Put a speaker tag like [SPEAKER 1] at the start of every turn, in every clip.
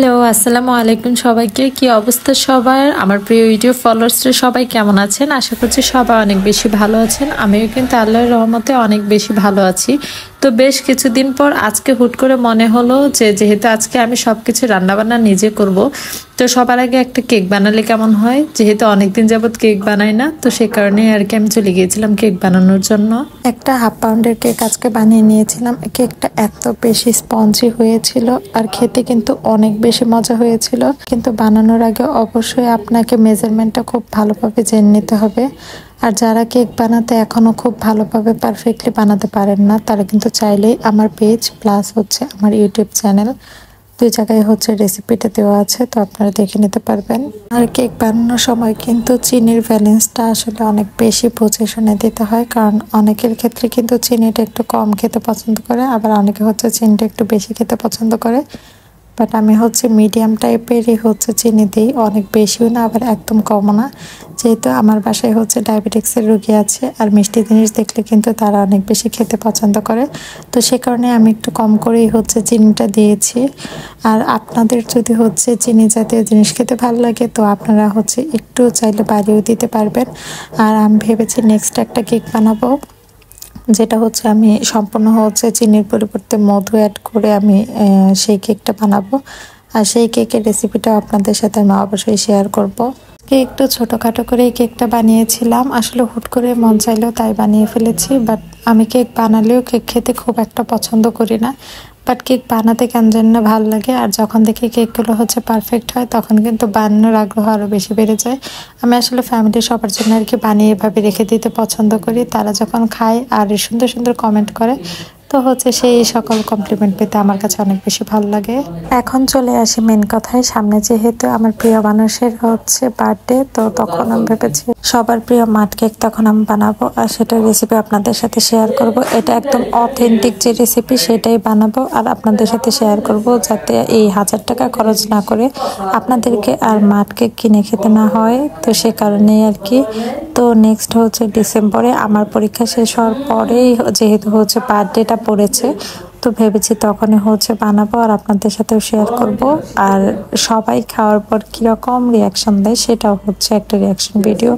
[SPEAKER 1] Hello, আসসালামু আলাইকুম সবাইকে। কি অবস্থা সবার? আমার প্রিয় ইউটিউব ফলোয়ার্সরা সবাই কেমন আছেন? আশা করছি সবাই অনেক বেশি ভালো আছেন। আমিও কিন্তু আল্লাহর রহমতে অনেক বেশি ভালো আছি। তো বেশ কিছুদিন পর আজকে হুট করে মনে হলো যে যেহেতু আজকে আমি সবকিছু রান্নাবান্না নিজে করব, তো সবার আগে একটা কেক বানালে কেমন হয়। যেহেতু অনেকদিন যাবত কেক বানাই না, তো সে কারণে আর কি আমি চলে গিয়েছিলাম কেক বানানোর জন্য। একটা হাফ পাউন্ডের কেক আজকে বানিয়ে নিয়েছিলাম। কেকটা এত বেশি স্পঞ্জি হয়েছিল আর খেতে কিন্তু অনেক বেশি মজা হয়েছিল। কিন্তু বানানোর আগে অবশ্যই আপনাকে মেজারমেন্টটা খুব ভালোভাবে জেনে নিতে হবে। আর যারা কেক বানাতে এখনো খুব ভালোভাবে পারফেক্টলি বানাতে পারেন না, তারা কিন্তু চাইলেই আমার পেজ প্লাস হচ্ছে আমার ইউটিউব চ্যানেল, দুই জায়গায় হচ্ছে রেসিপিটা দেওয়া আছে, তো আপনারা দেখে নিতে পারবেন। আর কেক বানানোর সময় কিন্তু চিনির ব্যালেন্সটা আসলে অনেক বেশি বুঝে শুনে দিতে হয়, কারণ অনেকের ক্ষেত্রে কিন্তু চিনিটা একটু কম খেতে পছন্দ করে, আবার অনেকে হচ্ছে চিনিটা একটু বেশি খেতে পছন্দ করে। বাট আমি হচ্ছে মিডিয়াম টাইপেরই হচ্ছে চিনি দিই, অনেক বেশিও না আবার একদম কমও না। যেহেতু আমার বাসায় হচ্ছে ডায়াবেটিক্সের রোগী আছে, আর মিষ্টি জিনিস দেখলে কিন্তু তারা অনেক বেশি খেতে পছন্দ করে, তো সে কারণে আমি একটু কম করেই হচ্ছে চিনিটা দিয়েছি। আর আপনাদের যদি হচ্ছে চিনি জাতীয় জিনিস খেতে ভালো লাগে, তো আপনারা হচ্ছে একটু চাইলে বাড়িয়েও দিতে পারবেন। আর আমি ভেবেছি নেক্সট একটা কেক বানাবো, যেটা হচ্ছে আমি সম্পূর্ণ হচ্ছে চিনির পরিবর্তে মধু অ্যাড করে আমি সেই কেকটা বানাবো। আর সেই কেকের রেসিপিটাও আপনাদের সাথে আমি অবশ্যই শেয়ার করব। একটু ছোটোখাটো করে এই কেকটা বানিয়েছিলাম, আসলে হুট করে মন চাইলেও তাই বানিয়ে ফেলেছি। বাট আমি কেক বানালেও কেক খেতে খুব একটা পছন্দ করি না, বাট কেক বানাতে কেন জানি না ভালো লাগে। আর যখন দেখি কেকগুলো হচ্ছে পারফেক্ট হয়, তখন কিন্তু বানানোর আগ্রহ আরও বেশি বেড়ে যায়। আমি আসলে ফ্যামিলির সবার জন্য আর কি বানিয়ে এভাবে রেখে দিতে পছন্দ করি। তারা যখন খায় আর সুন্দর সুন্দর কমেন্ট করে, তো হচ্ছে সেই সকল কমপ্লিমেন্ট পেতে আমার কাছে অনেক বেশি ভালো লাগে। এখন চলে আসি মেন কথায়। সামনে যেহেতু আমার প্রিয় মানুষের হচ্ছে বার্থডে, তো তখন আমি ভেবেছি সবার প্রিয় মাড কেক তখন আমি বানাবো, আর সেটার রেসিপি আপনাদের সাথে শেয়ার করব। এটা একদম অথেন্টিক যে রেসিপি সেটাই বানাবো আর আপনাদের সাথে শেয়ার করব, যাতে এই 1000 টাকা খরচ না করে আপনাদেরকে আর মাড কেক কিনে খেতে না হয়। তো সে কারণেই আর কি। তো নেক্সট হচ্ছে ডিসেম্বরে আমার পরীক্ষা শেষ হওয়ার পরেই যেহেতু হচ্ছে বার্থডেটা পড়েছে, তো ভেবেছি তখনই হচ্ছে বানাবো আর আপনাদের সাথেও শেয়ার করব। আর সবাই খাওয়ার পর কীরকম রিয়াকশন দেয় সেটাও হচ্ছে একটা রিয়াকশন ভিডিও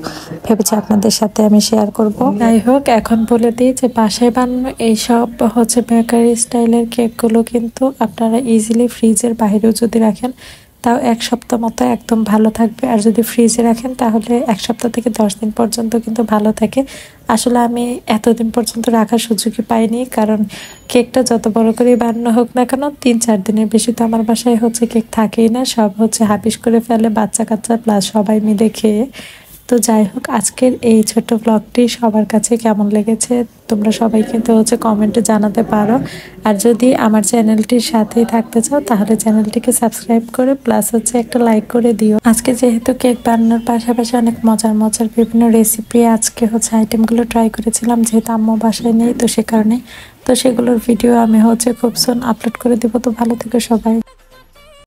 [SPEAKER 1] ভেবেছি আপনাদের সাথে আমি শেয়ার করব। যাই হোক, এখন বলে দিই যে বাসায় বানানো এইসব হচ্ছে বেকারি স্টাইলের কেকগুলো কিন্তু আপনারা ইজিলি ফ্রিজের বাইরেও যদি রাখেন, তাও 1 সপ্তাহ মতো একদম ভালো থাকবে। আর যদি ফ্রিজে রাখেন তাহলে 1 সপ্তাহ থেকে 10 দিন পর্যন্ত কিন্তু ভালো থাকে। আসলে আমি এতদিন পর্যন্ত রাখার সুযোগই পাইনি, কারণ কেকটা যত বড় করেই বানানো হোক না কেন, 3-4 দিনের বেশি তো আমার বাসায় হচ্ছে কেক থাকেই না। সব হচ্ছে হাবিস করে ফেলে বাচ্চা কাচ্চা প্লাস সবাই মিলে খেয়ে। তো যাই হোক, আজকের এই ছোট্ট ব্লগটি সবার কাছে কেমন লেগেছে তোমরা সবাই কিন্তু হচ্ছে কমেন্টে জানাতে পারো। আর যদি আমার চ্যানেলটির সাথেই থাকতে চাও, তাহলে চ্যানেলটিকে সাবস্ক্রাইব করে প্লাস হচ্ছে একটা লাইক করে দিও। আজকে যেহেতু কেক বানানোর পাশাপাশি অনেক মজার মজার বিভিন্ন রেসিপি আজকে হচ্ছে আইটেমগুলো ট্রাই করেছিলাম, যেহেতু আম্মু বাসায় নেই, তো সে কারণে তো সেগুলোর ভিডিও আমি হচ্ছে খুব সুন আপলোড করে দিব। তো ভালো থেকো সবাই।